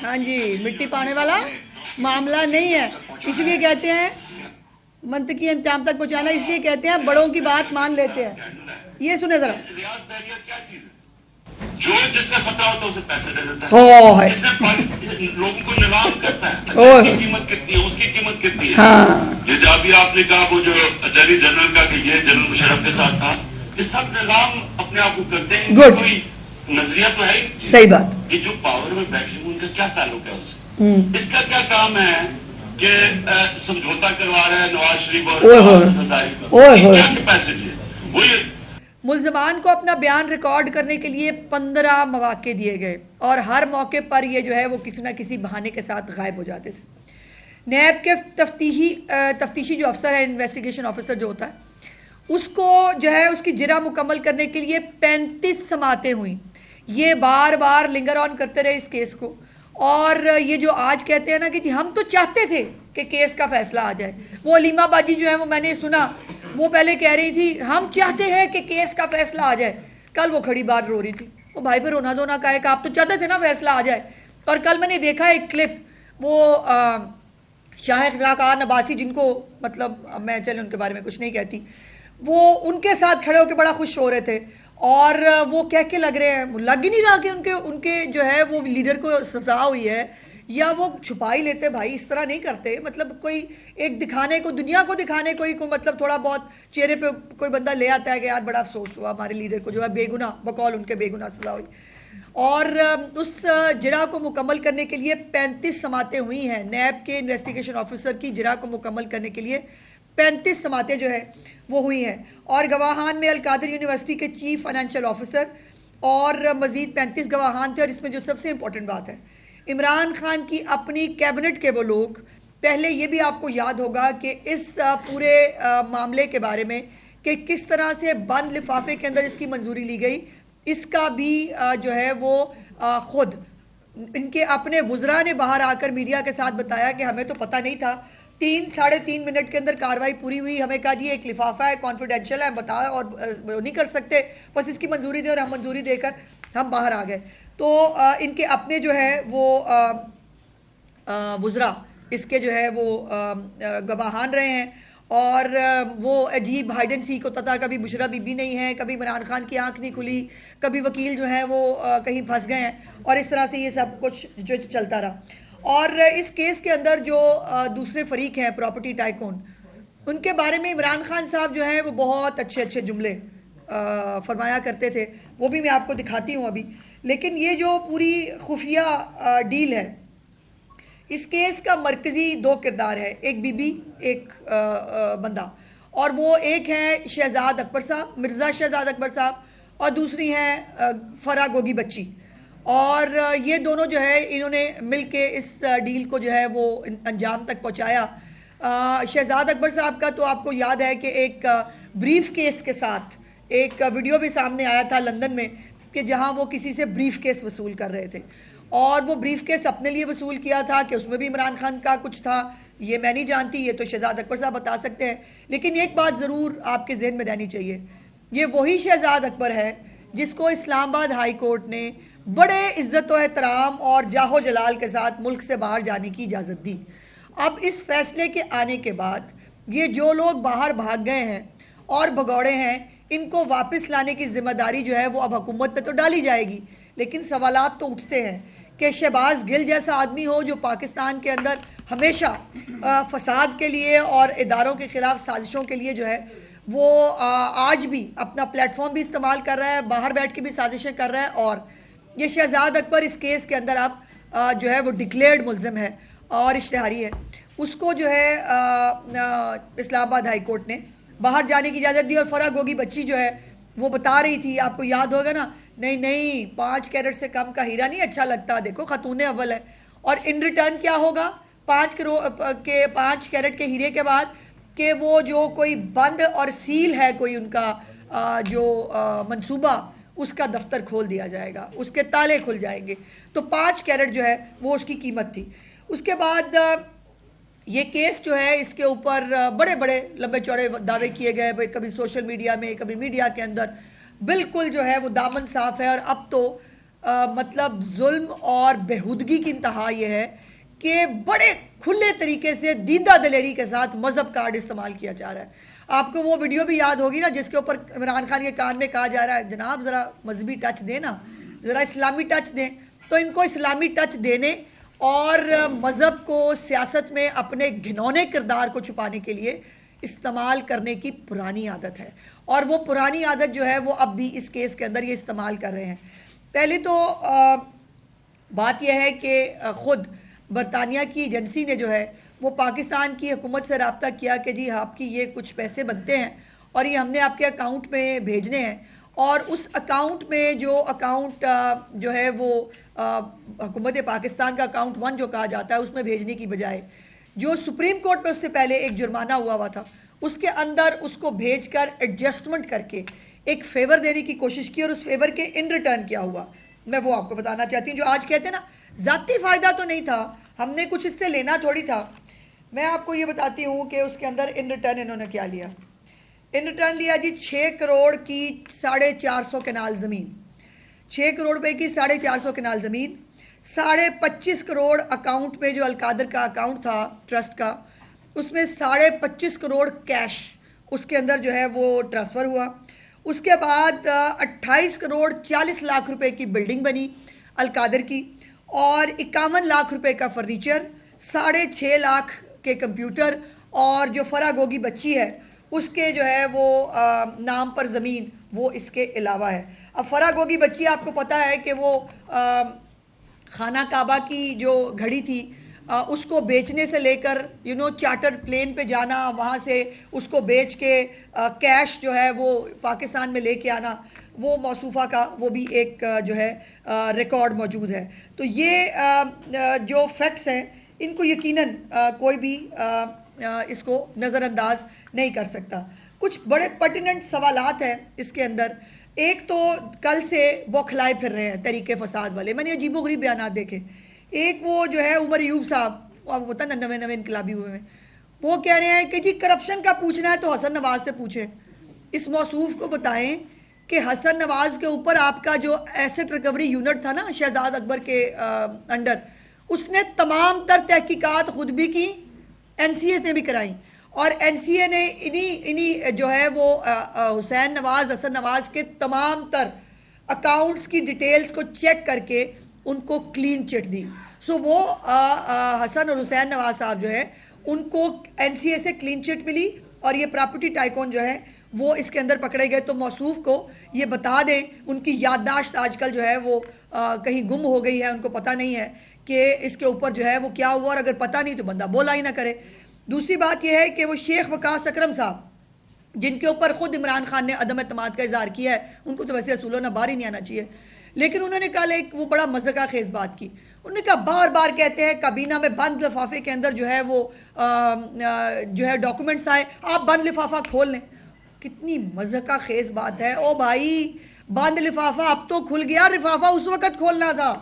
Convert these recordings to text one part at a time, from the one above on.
ہاں جی مٹی پانے والا معاملہ نہیں ہے. اس لیے کہتے ہیں منطقی انجام تک پہنچانا، اس لیے کہتے ہیں بڑوں کی بات مان لیتے ہیں. یہ سنیں ذرا. ریاض بحریہ کیا چیز ہے؟ جو جس سے خطرہ ہوتا ہے اسے پیسے دے دیتا ہے، اس سے لوگوں کو نیلام کرتا ہے. اس کی قیمت کتنی ہے، اس کی قیمت کتنی ہے. یہ جو ابھی آپ نے کہا وہ جو اٹارنی جنرل کا کہ یہ جنرل مشرف کے ساتھ تھا، یہ سب نیلام اپنے آپ کو کرتے ہیں. کوئی نظریہ تو ہے صحیح بات کہ جو پاور میں بیٹھے ہیں ان کا کیا تعلق ہے اس سے. اس کا کیا کام ہے کہ سمجھوتا کروا رہا ہے نواز شریف اور سرداری کا، کیا کیپیسٹی ہے. وہی ملزمان کو اپنا بیان ریکارڈ کرنے کے لیے 15 مواقع دیے گئے اور ہر موقع پر یہ جو ہے وہ کسی نہ کسی بہانے کے ساتھ غائب ہو جاتے تھے. نیب کے تفتیشی جو افسر ہے، انویسٹیگیشن آفیسر جو ہوتا ہے، اس کو جو ہے اس کی جرح مکمل کرنے کے لیے 35 سماعتیں ہوئیں. یہ بار بار لنگر آن کرتے رہے اس کیس کو. اور یہ جو آج کہتے ہیں نا کہ جی ہم تو چاہتے تھے کہ کیس کا فیصلہ آ جائے. وہ علیمہ باجی جو ہے وہ میں نے سنا وہ پہلے کہہ رہی تھی ہم چاہتے ہیں کہ کیس کا فیصلہ آ جائے. کل وہ کھڑی بار رو رہی تھی. وہ بھائی پہ رونا دھونا کا ہے کہ آپ تو چاہتے تھے نا فیصلہ آ جائے. اور کل میں نے دیکھا ایک کلپ، وہ شاہ خاقان عباسی، جن کو مطلب میں چلے ان کے بارے میں کچھ نہیں کہتی، وہ ان کے ساتھ کھڑے ہو کے بڑا خوش ہو رہے تھے اور وہ کہہ کے لگ رہے ہیں، لگ ہی نہیں رہا کہ ان کے جو ہے وہ لیڈر کو سزا ہوئی ہے یا وہ چھپا ہی لیتے. بھائی اس طرح نہیں کرتے. مطلب کوئی ایک دکھانے کو، دنیا کو دکھانے کو مطلب تھوڑا بہت چہرے پہ کوئی بندہ لے آتا ہے کہ یار بڑا افسوس ہوا ہمارے لیڈر کو جو ہے بے گناہ، بقول ان کے بے گناہ سزا ہوئی. اور اس جرح کو مکمل کرنے کے لیے 35 سماعتیں ہوئی ہیں. نیب کے انویسٹیگیشن آفیسر کی جرح کو مکمل کرنے کے لیے 35 سماعتیں جو ہے وہ ہوئی ہیں. اور گواہان میں القادر یونیورسٹی کے چیف فائنینشیل آفیسر اور مزید 35 گواہان تھے. اور اس میں جو سب سے امپورٹنٹ بات ہے، عمران خان کی اپنی کیبنٹ کے وہ لوگ، پہلے یہ بھی آپ کو یاد ہوگا کہ اس پورے معاملے کے بارے میں کہ کس طرح سے بند لفافے کے اندر اس کی منظوری لی گئی، اس کا بھی جو ہے وہ خود ان کے اپنے وزراء نے باہر آ کر میڈیا کے ساتھ بتایا کہ ہمیں تو پتہ نہیں تھا. 3-3.5 منٹ کے اندر کاروائی پوری ہوئی. ہمیں کہا جی ایک لفافہ ہے، کانفیڈینشیل ہے، بتا اور نہیں کر سکتے، بس اس کی منظوری دے، اور ہم منظوری دے کر ہم باہر آ گئے. تو ان کے اپنے جو ہے وہ وزراء اس کے جو ہے وہ گواہان رہے ہیں. اور وہ عجیب ہائیڈ اینڈ سیک ہوتا تھا. کبھی بشرا بی بی نہیں ہے، کبھی عمران خان کی آنکھ نہیں کھلی، کبھی وکیل جو ہیں وہ کہیں پھنس گئے ہیں، اور اس طرح سے یہ سب کچھ جو چلتا رہا. اور اس کیس کے اندر جو دوسرے فریق ہیں پراپرٹی ٹائکون، ان کے بارے میں عمران خان صاحب جو ہیں وہ بہت اچھے جملے فرمایا کرتے تھے. وہ بھی میں آپ کو دکھاتی ہوں ابھی. لیکن یہ جو پوری خفیہ ڈیل ہے، اس کیس کا مرکزی 2 کردار ہے، ایک بی بی، ایک بندہ. اور وہ ایک ہے شہزاد اکبر صاحب، مرزا شہزاد اکبر صاحب، اور دوسری ہیں فرا گوگی بچی. اور یہ دونوں جو ہے انہوں نے مل کے اس ڈیل کو جو ہے وہ انجام تک پہنچایا. شہزاد اکبر صاحب کا تو آپ کو یاد ہے کہ ایک بریف کیس کے ساتھ ایک ویڈیو بھی سامنے آیا تھا لندن میں کہ جہاں وہ کسی سے بریف کیس وصول کر رہے تھے. اور وہ بریف کیس اپنے لیے وصول کیا تھا کہ اس میں بھی عمران خان کا کچھ تھا. یہ میں نہیں جانتی، یہ تو شہزاد اکبر صاحب بتا سکتے ہیں. لیکن ایک بات ضرور آپ کے ذہن میں رہنی چاہیے، یہ وہی شہزاد اکبر ہے جس کو اسلام آباد ہائی کورٹ نے بڑے عزت و احترام اور جاہ و جلال کے ساتھ ملک سے باہر جانے کی اجازت دی. اب اس فیصلے کے آنے کے بعد یہ جو لوگ باہر بھاگ گئے ہیں اور بھگوڑے ہیں، ان کو واپس لانے کی ذمہ داری جو ہے وہ اب حکومت پہ تو ڈالی جائے گی. لیکن سوالات تو اٹھتے ہیں کہ شہباز گل جیسا آدمی ہو جو پاکستان کے اندر ہمیشہ فساد کے لیے اور اداروں کے خلاف سازشوں کے لیے جو ہے وہ آج بھی اپنا پلیٹ فارم بھی استعمال کر رہا ہے، باہر بیٹھ کے بھی سازشیں کر رہا ہے. اور یہ شہزاد اکبر اس کیس کے اندر اب جو ہے وہ ڈکلیئرڈ ملزم ہے اور اشتہاری ہے. اس کو جو ہے اسلام آباد ہائی کورٹ نے باہر جانے کی اجازت دی. اور فرا گوگی بچی جو ہے وہ بتا رہی تھی، آپ کو یاد ہوگا نا، نہیں 5 کیرٹ سے کم کا ہیرا نہیں اچھا لگتا، دیکھو خاتون اول ہے. اور ان ریٹرن کیا ہوگا 5 کیرٹ کے ہیرے کے بعد کہ وہ جو کوئی بند اور سیل ہے کوئی ان کا جو منصوبہ، اس کا دفتر کھول دیا جائے گا، اس کے تالے کھل جائیں گے. تو 5 کیرٹ جو ہے وہ اس کی قیمت تھی. اس کے بعد یہ کیس جو ہے اس کے اوپر بڑے لمبے چوڑے دعوے کیے گئے، کبھی سوشل میڈیا میں، کبھی میڈیا کے اندر. بالکل جو ہے وہ دامن صاف ہے. اور اب تو مطلب ظلم اور بےہودگی کی انتہا یہ ہے کہ بڑے کھلے طریقے سے دیدہ دلیری کے ساتھ مذہب کارڈ استعمال کیا جا رہا ہے. آپ کو وہ ویڈیو بھی یاد ہوگی نا جس کے اوپر عمران خان کے کان میں کہا جا رہا ہے جناب ذرا مذہبی ٹچ دیں نا, ذرا اسلامی ٹچ دیں. تو ان کو اسلامی ٹچ دینے اور مذہب کو سیاست میں اپنے گھنونے کردار کو چھپانے کے لیے استعمال کرنے کی پرانی عادت ہے, اور وہ پرانی عادت جو ہے وہ اب بھی اس کیس کے اندر یہ استعمال کر رہے ہیں. پہلے تو بات یہ ہے کہ خود برطانیہ کی ایجنسی نے جو ہے وہ پاکستان کی حکومت سے رابطہ کیا کہ جی آپ کی یہ کچھ پیسے بنتے ہیں اور یہ ہم نے آپ کے اکاؤنٹ میں بھیجنے ہیں, اور اس اکاؤنٹ میں جو اکاؤنٹ جو ہے وہ حکومت پاکستان کا اکاؤنٹ 1 جو کہا جاتا ہے اس میں بھیجنے کی بجائے جو سپریم کورٹ میں اس سے پہلے ایک جرمانہ ہوا تھا اس کے اندر اس کو بھیج کر ایڈجسٹمنٹ کر کے ایک فیور دینے کی کوشش کی, اور اس فیور کے ان ریٹرن کیا ہوا میں وہ آپ کو بتانا چاہتی ہوں. جو آج کہتے ہیں نا ذاتی فائدہ تو نہیں تھا, ہم نے کچھ اس سے لینا تھوڑی تھا. میں آپ کو یہ بتاتی ہوں کہ اس کے اندر ان ریٹرن انہوں نے کیا لیا. ان ریٹرن لیا جی 6 کروڑ کی 450 کنال زمین, 6 کروڑ روپے کی 450 کنال زمین, 25.5 کروڑ اکاؤنٹ میں جو القادر کا اکاؤنٹ تھا ٹرسٹ کا اس میں 25.5 کروڑ کیش اس کے اندر جو ہے وہ ٹرانسفر ہوا. اس کے بعد 28 کروڑ 40 لاکھ روپے کی بلڈنگ بنی القادر کی, اور 51 لاکھ روپے کا فرنیچر, 6.5 لاکھ کے کمپیوٹر, اور جو فرا گوگی بچی ہے اس کے جو ہے وہ نام پر زمین وہ اس کے علاوہ ہے. اب فرا گوگی بچی آپ کو پتہ ہے کہ وہ خانہ کعبہ کی جو گھڑی تھی اس کو بیچنے سے لے کر چارٹر پلین پہ جانا, وہاں سے اس کو بیچ کے کیش جو ہے وہ پاکستان میں لے کے آنا, وہ موصوفہ کا وہ بھی ایک جو ہے ریکارڈ موجود ہے. تو یہ جو فیکٹس ہیں ان کو یقیناً کوئی بھی اس کو نظر انداز نہیں کر سکتا. کچھ بڑے پرٹیننٹ سوالات ہیں اس کے اندر. ایک تو کل سے بوکھلائے پھر رہے ہیں تحریک فساد والے, میں نے عجیب و غریب بیانات دیکھے. ایک وہ جو ہے عمر ایوب صاحب, وہ پتہ نا نوے انقلابی ہوئے ہیں, وہ کہہ رہے ہیں کہ جی کرپشن کا پوچھنا ہے تو حسن نواز سے پوچھیں. اس موصوف کو بتائیں کہ حسن نواز کے اوپر آپ کا جو ایسٹ ریکوری یونٹ تھا نا شہزاد اکبر کے انڈر, اس نے تمام تر تحقیقات خود بھی کی, این سی اے نے بھی کرائی, اور این سی اے نے انہی جو ہے وہ حسین نواز حسن نواز کے تمام تر اکاؤنٹس کی ڈیٹیلز کو چیک کر کے ان کو کلین چٹ دی. سو وہ حسن اور حسین نواز صاحب جو ہے ان کو این سی اے سے کلین چٹ ملی, اور یہ پراپرٹی ٹائکون جو ہے وہ اس کے اندر پکڑے گئے. تو موصوف کو یہ بتا دیں, ان کی یادداشت آج کل جو ہے وہ کہیں گم ہو گئی ہے, ان کو پتہ نہیں ہے کہ اس کے اوپر جو ہے وہ کیا ہوا, اور اگر پتہ نہیں تو بندہ بولا ہی نہ کرے. دوسری بات یہ ہے کہ وہ شیخ وقاص اکرم صاحب جن کے اوپر خود عمران خان نے عدم اعتماد کا اظہار کیا ہے, ان کو تو ویسے اصولوں نہ باہر ہی نہیں آنا چاہیے, لیکن انہوں نے کل ایک وہ بڑا مذاقہ خیز بات کی. انہوں نے کہا بار بار کہتے ہیں کابینہ میں بند لفافے کے اندر جو ہے وہ جو ہے ڈاکومنٹس آئے, آپ بند لفافہ کھول لیں. کتنی مذاقہ خیز بات ہے. او بھائی بند لفافہ اب تو کھل گیا, لفافہ اس وقت کھولنا تھا,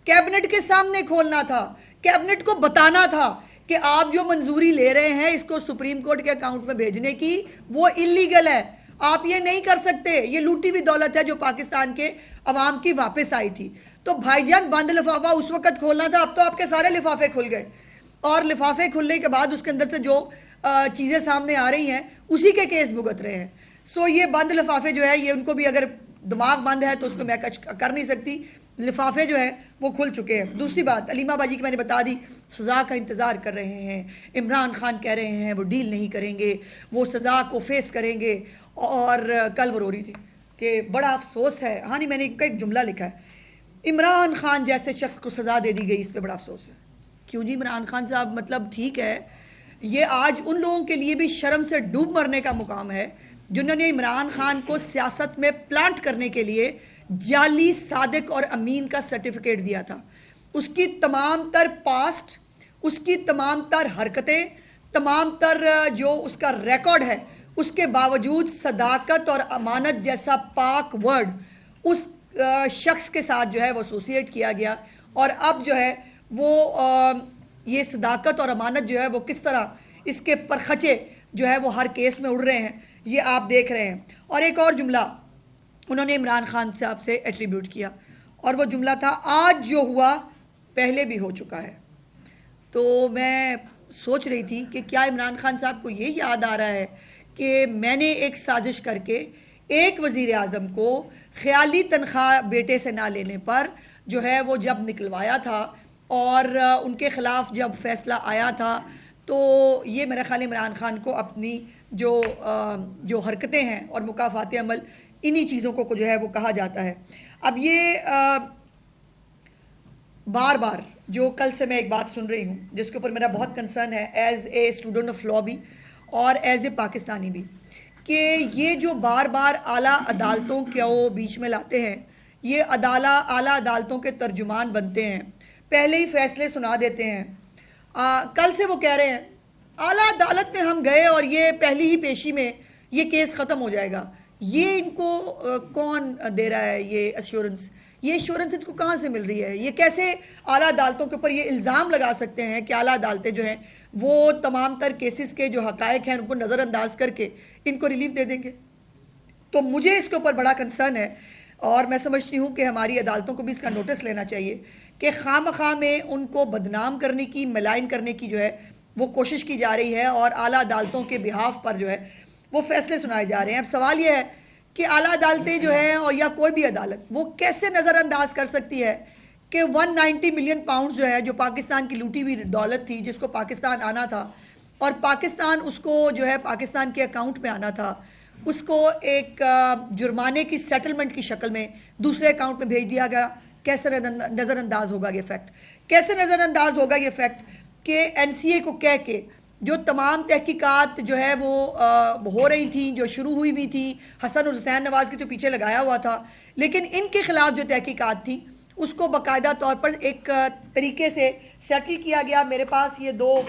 کیبنٹ کے سامنے کھولنا تھا, کیبنٹ کو بتانا تھا کہ آپ جو منظوری لے رہے ہیں اس کو سپریم کورٹ کے اکاؤنٹ میں بھیجنے کی وہ اللیگل ہے, آپ یہ نہیں کر سکتے, یہ لوٹی ہوئی دولت ہے جو پاکستان کے عوام کی واپس آئی تھی. تو بھائی جان بند لفافہ اس وقت کھولنا تھا, اب تو آپ کے سارے لفافے کھل گئے, اور لفافے کھلنے کے بعد اس کے اندر سے جو چیزیں سامنے آ رہی ہیں اسی کے کیس بھگت رہے ہیں. سو یہ بند لفافے جو ہے یہ ان کو بھی اگر دماغ بند ہے تو اس پہ میں کر نہیں سکتی, لفافے جو ہیں وہ کھل چکے ہیں. دوسری بات علیمہ باجی کی میں نے بتا دی, سزا کا انتظار کر رہے ہیں. عمران خان کہہ رہے ہیں وہ ڈیل نہیں کریں گے, وہ سزا کو فیس کریں گے. اور کل وہ رو رہی تھی کہ بڑا افسوس ہے, ہاں نہیں میں نے ایک جملہ لکھا ہے, عمران خان جیسے شخص کو سزا دے دی گئی, اس پہ بڑا افسوس ہے. کیوں جی عمران خان صاحب, مطلب ٹھیک ہے یہ آج ان لوگوں کے لیے بھی شرم سے ڈوب مرنے کا مقام ہے جنہوں نے عمران خان کو سیاست میں پلانٹ کرنے کے لیے جعلی صادق اور امین کا سرٹیفکیٹ دیا تھا. اس کی تمام تر پاسٹ, اس کی تمام تر حرکتیں, تمام تر جو اس کا ریکارڈ ہے, اس کے باوجود صداقت اور امانت جیسا پاک ورڈ اس شخص کے ساتھ جو ہے وہ ایسوسیٹ کیا گیا, اور اب جو ہے وہ یہ صداقت اور امانت جو ہے وہ کس طرح اس کے پرخچے جو ہے وہ ہر کیس میں اڑ رہے ہیں, یہ آپ دیکھ رہے ہیں. اور ایک اور جملہ انہوں نے عمران خان صاحب سے ایٹریبیوٹ کیا, اور وہ جملہ تھا آج جو ہوا پہلے بھی ہو چکا ہے. تو میں سوچ رہی تھی کہ کیا عمران خان صاحب کو یہ یاد آ رہا ہے کہ میں نے ایک سازش کر کے ایک وزیر اعظم کو خیالی تنخواہ بیٹے سے نہ لینے پر جو ہے وہ جب نکلوایا تھا اور ان کے خلاف جب فیصلہ آیا تھا تو یہ میرا خیال عمران خان کو اپنی جو حرکتیں ہیں اور مکافات عمل انہی چیزوں کو جو ہے وہ کہا جاتا ہے. اب یہ بار بار جو کل سے میں ایک بات سن رہی ہوں جس کے اوپر میرا بہت کنسرن ہے as a student of law بھی اور ایز اے پاکستانی بھی، کہ یہ جو بار بار اعلیٰ عدالتوں کو بیچ میں لاتے ہیں، یہ اعلیٰ عدالتوں کے ترجمان بنتے ہیں، پہلے ہی فیصلے سنا دیتے ہیں. کل سے وہ کہہ رہے ہیں اعلیٰ عدالت میں ہم گئے اور یہ پہلی ہی پیشی میں یہ کیس ختم ہو جائے گا. یہ ان کو کون دے رہا ہے یہ ایشورنس؟ یہ ایشورنس اس کو کہاں سے مل رہی ہے؟ یہ کیسے اعلیٰ عدالتوں کے اوپر یہ الزام لگا سکتے ہیں کہ اعلیٰ عدالتیں جو ہیں وہ تمام تر کیسز کے جو حقائق ہیں ان کو نظر انداز کر کے ان کو ریلیف دے دیں گے؟ تو مجھے اس کے اوپر بڑا کنسرن ہے اور میں سمجھتی ہوں کہ ہماری عدالتوں کو بھی اس کا نوٹس لینا چاہیے کہ خواہ مخواہ میں ان کو بدنام کرنے کی، ملائن کرنے کی جو ہے وہ کوشش کی جا رہی ہے اور اعلیٰ عدالتوں کے بہاف پر جو ہے وہ فیصلے سنائے جا رہے ہیں. اب سوال یہ ہے کہ اعلیٰ عدالتیں جو ہیں اور یا کوئی بھی عدالت وہ کیسے نظر انداز کر سکتی ہے کہ 190 ملین پاؤنڈ جو ہے جو پاکستان کی لوٹی ہوئی دولت تھی جس کو پاکستان آنا تھا اور پاکستان اس کو جو ہے پاکستان کے اکاؤنٹ میں آنا تھا، اس کو ایک جرمانے کی سیٹلمنٹ کی شکل میں دوسرے اکاؤنٹ میں بھیج دیا گیا. کیسے نظر انداز ہوگا یہ فیکٹ؟ کیسے نظر انداز ہوگا یہ فیکٹ کہ این سی اے کو کہہ کے جو تمام تحقیقات جو ہے وہ ہو رہی تھیں، جو شروع ہوئی بھی تھی، حسن اور حسین نواز کے تو پیچھے لگایا ہوا تھا، لیکن ان کے خلاف جو تحقیقات تھی اس کو باقاعدہ طور پر ایک طریقے سے سیٹل کیا گیا. میرے پاس یہ دو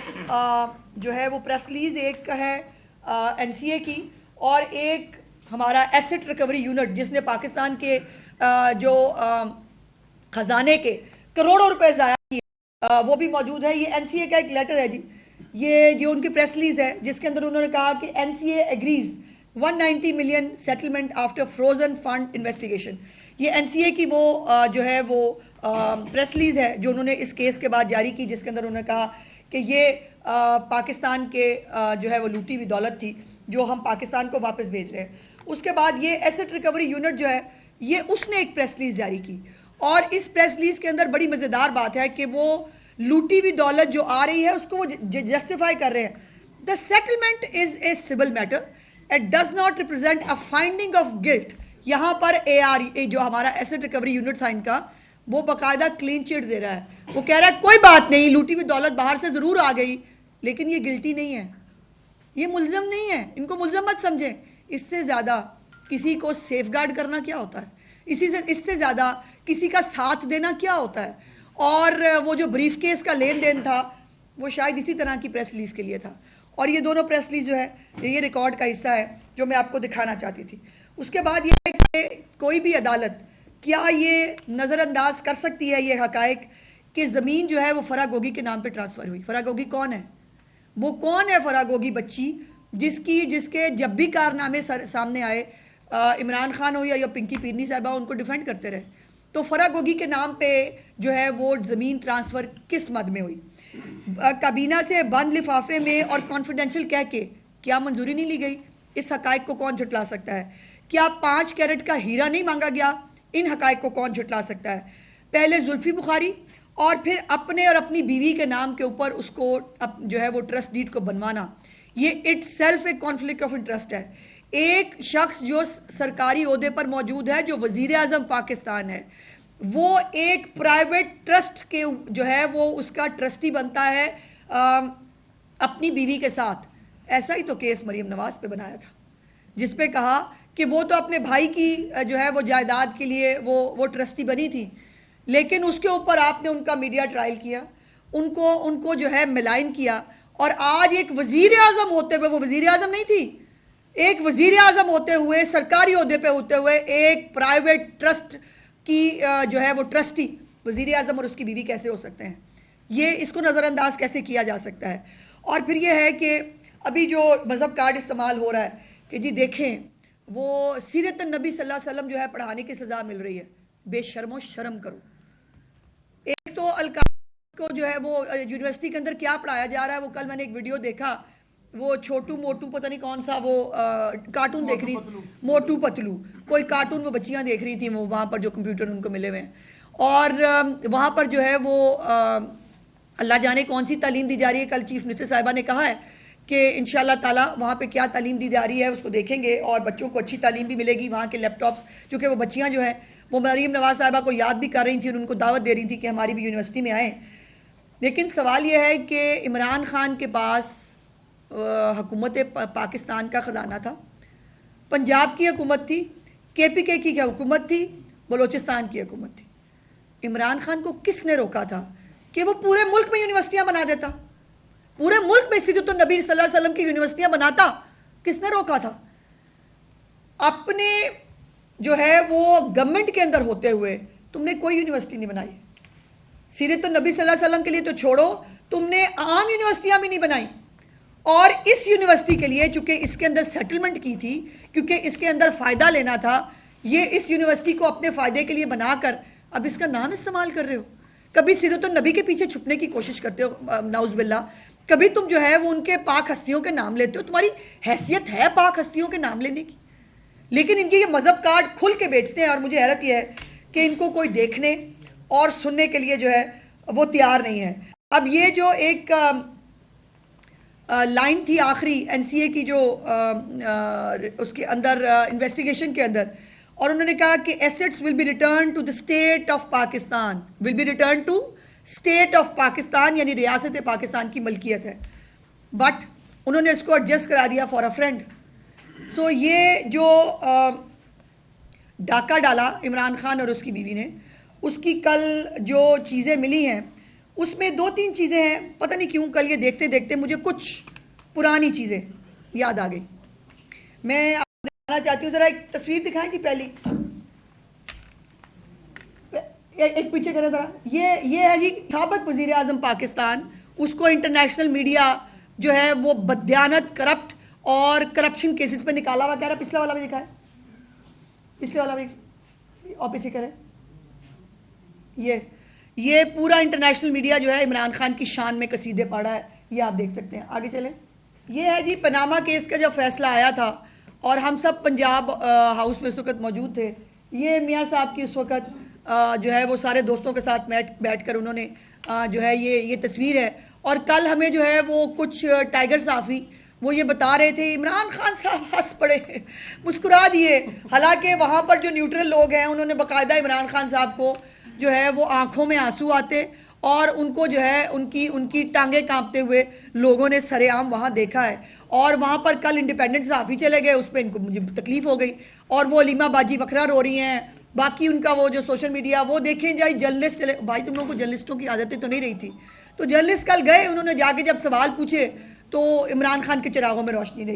جو ہے وہ پریس ریلیز، ایک ہے این سی اے کی اور ایک ہمارا ایسٹ ریکوری یونٹ جس نے پاکستان کے جو خزانے کے کروڑوں روپے ضائع کیے وہ بھی موجود ہے. یہ این سی اے کا ایک لیٹر ہے جی، یہ جو ان کی پریس ریلیز ہے جس کے اندر انہوں نے کہا کہ N C A agrees 190 million settlement after frozen fund investigation. یہ این سی اے کی وہ جو ہے وہ پریس ریلیز ہے جو انہوں نے اس کیس کے بعد جاری کی، جس کے اندر انہوں نے کہا کہ یہ پاکستان کے جو ہے وہ لوٹی ہوئی دولت تھی جو ہم پاکستان کو واپس بھیج رہے ہیں. اس کے بعد یہ ایسٹ ریکوری یونٹ جو ہے یہ اس نے ایک پریس ریلیز جاری کی اور اس پریس ریلیز کے اندر بڑی مزیدار بات ہے کہ وہ لوٹی ہوئی دولت جو آ رہی ہے اس کو وہ جسٹیفائی کر رہے ہیں. The settlement is a civil matter, it does not represent a finding of guilt. یہاں پر اے آر جو ہمارا ایسٹ ریکوری یونٹ تھا ان کا، وہ باقاعدہ کلین چٹ دے رہا ہے. وہ کہہ رہا ہے کوئی بات نہیں، لوٹی ہوئی دولت باہر سے ضرور آ گئی لیکن یہ گلٹی نہیں ہے، یہ ملزم نہیں ہے، ان کو ملزم مت سمجھیں. اس سے زیادہ کسی کو سیف گارڈ کرنا کیا ہوتا ہے؟ اس سے زیادہ کسی کا ساتھ دینا کیا ہوتا ہے؟ اور وہ جو بریف کیس کا لین دین تھا وہ شاید اسی طرح کی پریس ریلیز کے لیے تھا. اور یہ دونوں پریس ریلیز جو ہے یہ ریکارڈ کا حصہ ہے جو میں آپ کو دکھانا چاہتی تھی. اس کے بعد یہ ہے کہ کوئی بھی عدالت کیا یہ نظر انداز کر سکتی ہے یہ حقائق کہ زمین جو ہے وہ فرح گوگی کے نام پہ ٹرانسفر ہوئی؟ فرح گوگی کون ہے؟ وہ کون ہے فرح گوگی بچی جس کے جب بھی کارنامے سامنے آئے عمران خان ہو یا پنکی پیرنی صاحبہ ان کو ڈیفینڈ کرتے رہے؟ تو فرح گوگی کے نام پہ جو ہے وہ زمین ٹرانسفر کس مد میں ہوئی؟ کابینہ سے بند لفافے میں اور کانفیڈینشیل کہہ کے کیا منظوری نہیں لی گئی؟ اس حقائق کو کون جھٹلا سکتا ہے؟ کیا 5 کیرٹ کا ہیرا نہیں مانگا گیا؟ ان حقائق کو کون جھٹلا سکتا ہے؟ پہلے زلفی بخاری اور پھر اپنے اور اپنی بیوی کے نام کے اوپر اس کو جو ہے وہ ٹرسٹ ڈیڈ کو بنوانا، یہ اٹ سیلف ایک کانفلکٹ آف انٹرسٹ ہے. ایک شخص جو سرکاری عہدے پر موجود ہے جو وزیر اعظم پاکستان ہے، وہ ایک پرائیویٹ ٹرسٹ کے جو ہے وہ اس کا ٹرسٹی بنتا ہے اپنی بیوی کے ساتھ. ایسا ہی تو کیس مریم نواز پہ بنایا تھا جس پہ کہا کہ وہ تو اپنے بھائی کی جو ہے وہ جائیداد کے لیے وہ ٹرسٹی بنی تھی، لیکن اس کے اوپر آپ نے ان کا میڈیا ٹرائل کیا، ان کو جو ہے ملائن کیا. اور آج ایک وزیر اعظم ہوتے ہوئے، وہ وزیر اعظم نہیں تھی، ایک وزیر اعظم ہوتے ہوئے سرکاری عہدے پہ ہوتے ہوئے ایک پرائیویٹ ٹرسٹ کی جو ہے وہ ٹرسٹی وزیر اعظم اور اس کی بیوی کیسے ہو سکتے ہیں؟ یہ اس کو نظر انداز کیسے کیا جا سکتا ہے؟ اور پھر یہ ہے کہ ابھی جو مذہب کارڈ استعمال ہو رہا ہے کہ جی دیکھیں وہ سیرت النبی صلی اللہ علیہ وسلم جو ہے پڑھانے کی سزا مل رہی ہے. بے شرم و شرم کرو. ایک تو القاعدہ کو جو ہے وہ یونیورسٹی کے اندر کیا پڑھایا جا رہا ہے, وہ کل میں نے ایک ویڈیو دیکھا, وہ چھوٹو موٹو پتہ نہیں کون سا وہ کارٹون دیکھ رہی, موٹو پتلو کوئی کارٹون وہ بچیاں دیکھ رہی تھیں وہ وہاں پر جو کمپیوٹر ان کو ملے ہوئے ہیں, اور وہاں پر جو ہے وہ اللہ جانے کون سی تعلیم دی جا رہی ہے. کل چیف منسٹر صاحبہ نے کہا ہے کہ انشاءاللہ تعالیٰ وہاں پہ کیا تعلیم دی جا رہی ہے اس کو دیکھیں گے, اور بچوں کو اچھی تعلیم بھی ملے گی. وہاں کے لیپ ٹاپس, چونکہ وہ بچیاں جو ہیں وہ مریم نواز صاحبہ کو یاد بھی کر رہی تھیں اور ان کو دعوت دے رہی تھی کہ ہماری بھی یونیورسٹی میں آئیں. لیکن سوال یہ ہے کہ عمران خان کے پاس حکومت پاکستان کا خزانہ تھا, پنجاب کی حکومت تھی, کے پی کے کی حکومت تھی, بلوچستان کی حکومت تھی. عمران خان کو کس نے روکا تھا کہ وہ پورے ملک میں یونیورسٹیاں بنا دیتا, پورے ملک میں سیرت النبی صلی اللہ علیہ وسلم کی یونیورسٹیاں بناتا؟ کس نے روکا تھا؟ اپنے جو ہے وہ گورنمنٹ کے اندر ہوتے ہوئے تم نے کوئی یونیورسٹی نہیں بنائی. سیرت النبی صلی اللہ علیہ وسلم کے لیے تو چھوڑو, تم نے عام یونیورسٹیاں بھی نہیں بنائی. اور اس یونیورسٹی کے لیے چونکہ اس کے اندر سیٹلمنٹ کی تھی, کیونکہ اس کے اندر فائدہ لینا تھا, یہ اس یونیورسٹی کو اپنے فائدے کے لیے بنا کر اب اس کا نام استعمال کر رہے ہو. کبھی سیرت النبی کے پیچھے چھپنے کی کوشش کرتے ہو نعوذ باللہ, کبھی تم جو ہے وہ ان کے پاک ہستیوں کے نام لیتے ہو. تمہاری حیثیت ہے پاک ہستیوں کے نام لینے کی, لیکن ان کی یہ مذہب کارڈ کھل کے بیچتے ہیں. اور مجھے حیرت یہ ہے کہ ان کو کوئی دیکھنے اور سننے کے لیے جو ہے وہ تیار نہیں ہے. اب یہ جو ایک لائن تھی آخری این سی اے کی جو اس کے اندر انویسٹیگیشن کے اندر, اور انہوں نے کہا کہ assets will be return to the state of Pakistan, will be return to state of Pakistan, یعنی ریاست پاکستان کی ملکیت ہے. بٹ انہوں نے اس کو ایڈجسٹ کرا دیا فار اے فرینڈ. سو یہ جو ڈاکہ ڈالا عمران خان اور اس کی بیوی نے, اس کی کل جو چیزیں ملی ہیں اس میں 2-3 چیزیں ہیں, پتہ نہیں کیوں کل یہ دیکھتے دیکھتے مجھے کچھ پرانی چیزیں یاد آ گئی. میں آپ کو دکھانا چاہتی ہوں, ذرا ایک تصویر دکھائیں جی پہلی, ایک پیچھے کریں ذرا. یہ ہے جی سابق وزیر اعظم پاکستان, اس کو انٹرنیشنل میڈیا جو ہے وہ بدیانت, کرپٹ اور کرپشن کیسز پہ نکالا ہوا. کہہ رہا پچھلا والا بھی دکھائیں, پچھلے والا بھی, اور پیچھے کریں. یہ پورا انٹرنیشنل میڈیا جو ہے عمران خان کی شان میں قصیدے پڑھا ہے, یہ آپ دیکھ سکتے ہیں. آگے چلیں. یہ ہے جی پناما کیس کا جب فیصلہ آیا تھا اور ہم سب پنجاب ہاؤس میں اس وقت موجود تھے. یہ میاں صاحب کی اس وقت جو ہے وہ سارے دوستوں کے ساتھ بیٹھ کر انہوں نے جو ہے یہ تصویر ہے. اور کل ہمیں جو ہے وہ کچھ ٹائیگر صحافی وہ یہ بتا رہے تھے عمران خان صاحب ہنس پڑے, مسکرا دیے, حالانکہ وہاں پر جو نیوٹرل لوگ ہیں انہوں نے باقاعدہ عمران خان صاحب کو جو ہے وہ آنکھوں میں آنسو آتے اور ان کو جو ہے ان کی ٹانگیں کانپتے ہوئے لوگوں نے سرے عام وہاں دیکھا ہے. اور وہاں پر کل انڈیپینڈنٹ صحافی چلے گئے, اس پہ ان کو مجھے تکلیف ہو گئی, اور وہ علیمہ باجی وکھرا رو رہی ہیں. باقی ان کا وہ جو سوشل میڈیا وہ دیکھیں جائے, جرنلسٹ چلے. بھائی تم لوگوں کو جرنلسٹوں کی عادتیں تو نہیں رہی تھی, تو جرنلسٹ کل گئے, انہوں نے جا کے جب سوال پوچھے تو عمران خان کے چراغوں میں روشنی نہیں.